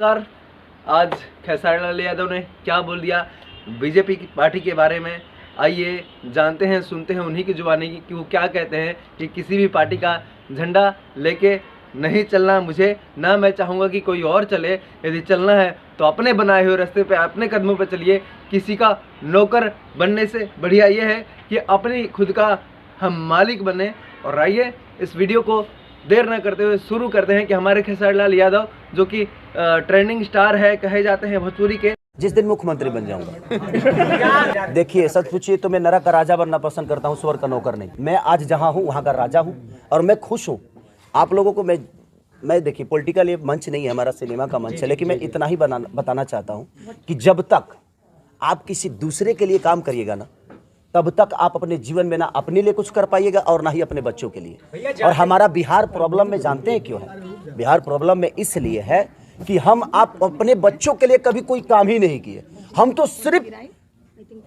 कर आज खेसारी लाल यादव ने क्या बोल दिया बीजेपी की पार्टी के बारे में, आइए जानते हैं, सुनते हैं उन्हीं की जुबानी कि वो क्या कहते हैं कि किसी भी पार्टी का झंडा लेके नहीं चलना मुझे, ना मैं चाहूँगा कि कोई और चले। यदि चलना है तो अपने बनाए हुए रास्ते पे अपने कदमों पे चलिए। किसी का नौकर बनने से बढ़िया ये है कि अपनी खुद का हम मालिक बने। और आइए इस वीडियो को देर न करते हुए शुरू करते हैं कि हमारे खेसारी लाल यादव जो कि ट्रेंडिंग स्टार है कहे जाते हैं भोजपुरी के, जिस दिन मुख्यमंत्री बन जाऊंगा। देखिए सच पूछिए तो मैं नरक का राजा बनना पसंद करता हूं, स्वर्ग का नौकर नहीं। मैं आज जहां हूं वहां का राजा हूं और मैं खुश हूं। आप लोगों को मैं देखिए पॉलिटिकल ये मंच नहीं है, हमारा सिनेमा का मंच है, लेकिन मैं इतना ही बताना चाहता हूं कि जब तक आप किसी दूसरे के लिए काम करिएगा ना, तब तक आप अपने जीवन में ना अपने लिए कुछ कर पाइएगा और ना ही अपने बच्चों के लिए। और हमारा बिहार प्रॉब्लम में जानते हैं क्यों है? बिहार प्रॉब्लम में इसलिए है कि आप अपने बच्चों के लिए कभी कोई काम ही नहीं किए। हम तो सिर्फ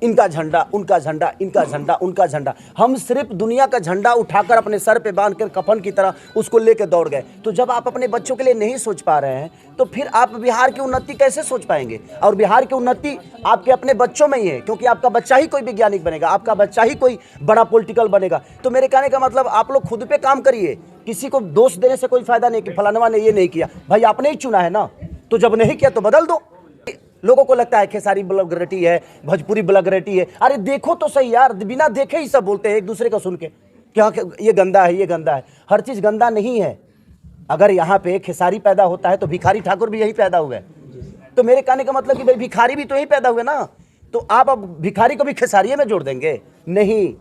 इनका झंडा, उनका झंडा, इनका झंडा, उनका झंडा, हम सिर्फ दुनिया का झंडा उठाकर अपने सर पे बांधकर कफन की तरह उसको लेकर दौड़ गए। तो जब आप अपने बच्चों के लिए नहीं सोच पा रहे हैं तो फिर आप बिहार की उन्नति कैसे सोच पाएंगे? और बिहार की उन्नति आपके अपने बच्चों में ही है, क्योंकि आपका बच्चा ही कोई वैज्ञानिक बनेगा, आपका बच्चा ही कोई बड़ा पॉलिटिकल बनेगा। तो मेरे कहने का मतलब आप लोग खुद पे काम करिए। किसी को दोष देने से कोई फायदा नहीं कि फलानवा ने ये नहीं किया। भाई आपने ही चुना है ना, तो जब नहीं किया तो बदल दो। लोगों को लगता है खेसारी ब्लॉगरेटी है, भोजपुरी ब्लॉगरेटी है। अरे देखो तो सही यार, बिना देखे ही सब बोलते हैं एक दूसरे को सुन के, क्या ये गंदा है, ये गंदा है। हर चीज गंदा नहीं है। अगर यहाँ पे खेसारी पैदा होता है तो भिखारी ठाकुर भी यही पैदा हुए। तो मेरे कहने का मतलब कि भाई भिखारी भी तो यही पैदा हुए ना, तो आप अब भिखारी को भी खेसारिये में जोड़ देंगे? नहीं,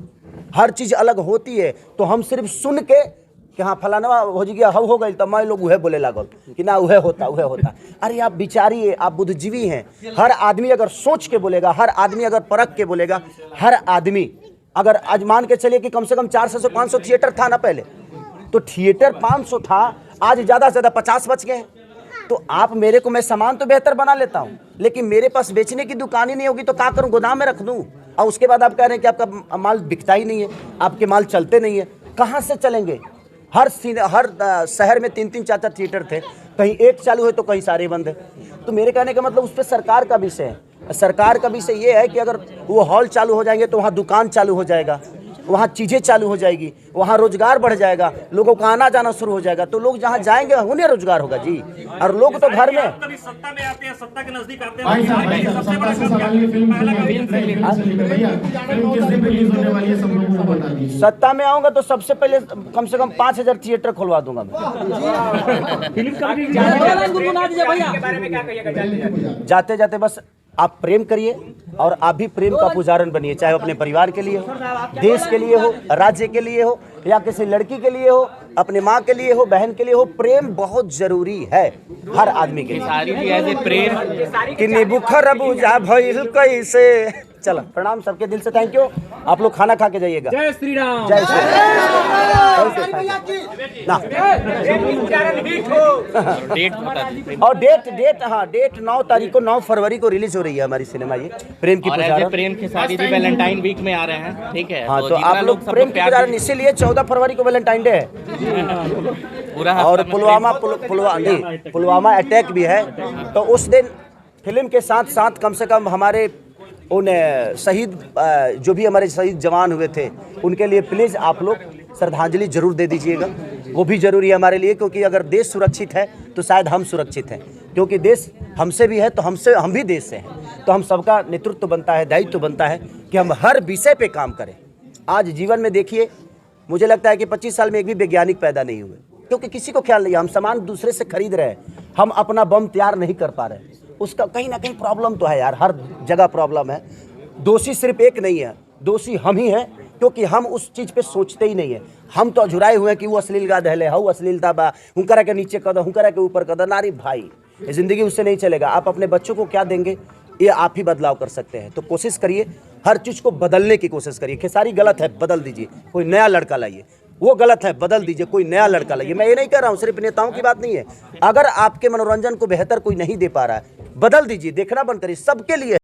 हर चीज अलग होती है। तो हम सिर्फ सुन के कि हाँ फलाना हो गया, हव हो गई, तो मैं लोग उहे बोले लागल कि ना उहे होता, उहे होता। अरे आप विचारिए, आप बुद्धिजीवी हैं। हर आदमी अगर सोच के बोलेगा, हर आदमी अगर परख के बोलेगा, हर आदमी अगर आज मान के चलिए कि कम से कम 400 से 500 थिएटर था ना पहले, तो थिएटर 500 था, आज ज़्यादा से ज़्यादा 50 बच गए। तो आप मेरे को, मैं सामान तो बेहतर बना लेता हूँ, लेकिन मेरे पास बेचने की दुकान ही नहीं होगी तो क्या करूँ? गोदाम में रख दूँ। और उसके बाद आप कह रहे हैं कि आपका माल बिकता ही नहीं है, आपके माल चलते नहीं है। कहाँ से चलेंगे? हर शहर में 3-3 4-4 थिएटर थे, कहीं एक चालू है तो कहीं सारे बंद है। तो मेरे कहने का मतलब उस पर सरकार का विषय है। सरकार का विषय ये है कि अगर वो हॉल चालू हो जाएंगे तो वहाँ दुकान चालू हो जाएगा, वहाँ चीज़ें चालू हो जाएगी, वहाँ रोजगार बढ़ जाएगा, लोगों का आना जाना शुरू हो जाएगा। तो लोग जहाँ जाएंगे उन्हें रोजगार होगा जी। और लोग तो घर में सत्ता में आते हैं, सत्ता के नजदीक आते हैं। सत्ता में आऊंगा तो सबसे पहले कम से कम 5000 थिएटर खुलवा दूंगा मैं। जाते जाते बस आप प्रेम करिए और आप भी प्रेम का पुजारन बनिए, चाहे अपने परिवार के लिए हो, देश के लिए हो, राज्य के लिए हो, या किसी लड़की के लिए हो, अपने माँ के लिए हो, बहन के लिए हो। प्रेम बहुत जरूरी है हर आदमी के लिए। कि निबुखर बुझा भइल कैसे। चलो प्रणाम सबके दिल से, थैंक यू। आप लोग खाना खा के जाइएगा। जय श्री राम। जय श्री राम। और डेट हाँ, डेट 9 तारीख को, 9 फरवरी को रिलीज हो रही है हमारी सिनेमा ये प्रेम की पुजारन। प्रेम खेसारी भी वैलेंटाइन वीक में आ रहे हैं, ठीक है? हाँ, तो आप लोग प्रेम की पुजारन, इसीलिए 14 फरवरी को वैलेंटाइन डे है पूरा। और पुलवामा अटैक भी है, तो उस दिन फिल्म के साथ साथ कम से कम हमारे उन शहीद, जो भी हमारे शहीद जवान हुए थे, उनके लिए प्लीज़ आप लोग श्रद्धांजलि जरूर दे दीजिएगा। वो भी जरूरी है हमारे लिए, क्योंकि अगर देश सुरक्षित है तो शायद हम सुरक्षित हैं, क्योंकि देश हमसे भी है तो हम भी देश से हैं। तो हम सबका नेतृत्व बनता है, दायित्व बनता है कि हम हर विषय पे काम करें। आज जीवन में देखिए, मुझे लगता है कि 25 साल में एक भी वैज्ञानिक पैदा नहीं हुए, क्योंकि किसी को ख्याल नहीं है। हम सामान दूसरे से खरीद रहे हैं, हम अपना बम तैयार नहीं कर पा रहे। उसका कहीं ना कहीं प्रॉब्लम तो है यार, हर जगह प्रॉब्लम है। दोषी सिर्फ एक नहीं है, दोषी हम ही हैं, क्योंकि हम उस चीज़ पे सोचते ही नहीं है। हम तो अझुराए हुए हैं कि वो अश्लील गा दहले, हऊ अश्लीलता बा, हुंकरा के नीचे कदर, हुंकरा के ऊपर कदर। नारी भाई, ज़िंदगी उससे नहीं चलेगा। आप अपने बच्चों को क्या देंगे, ये आप ही बदलाव कर सकते हैं। तो कोशिश करिए, हर चीज़ को बदलने की कोशिश करिए। खेसारी गलत है, बदल दीजिए, कोई नया लड़का लाइए। वो गलत है, बदल दीजिए, कोई नया लड़का लाइए। मैं ये नहीं कह रहा हूँ, सिर्फ नेताओं की बात नहीं है। अगर आपके मनोरंजन को बेहतर कोई नहीं दे पा रहा है, बदल दीजिए, देखना बंद करिए, सबके लिए।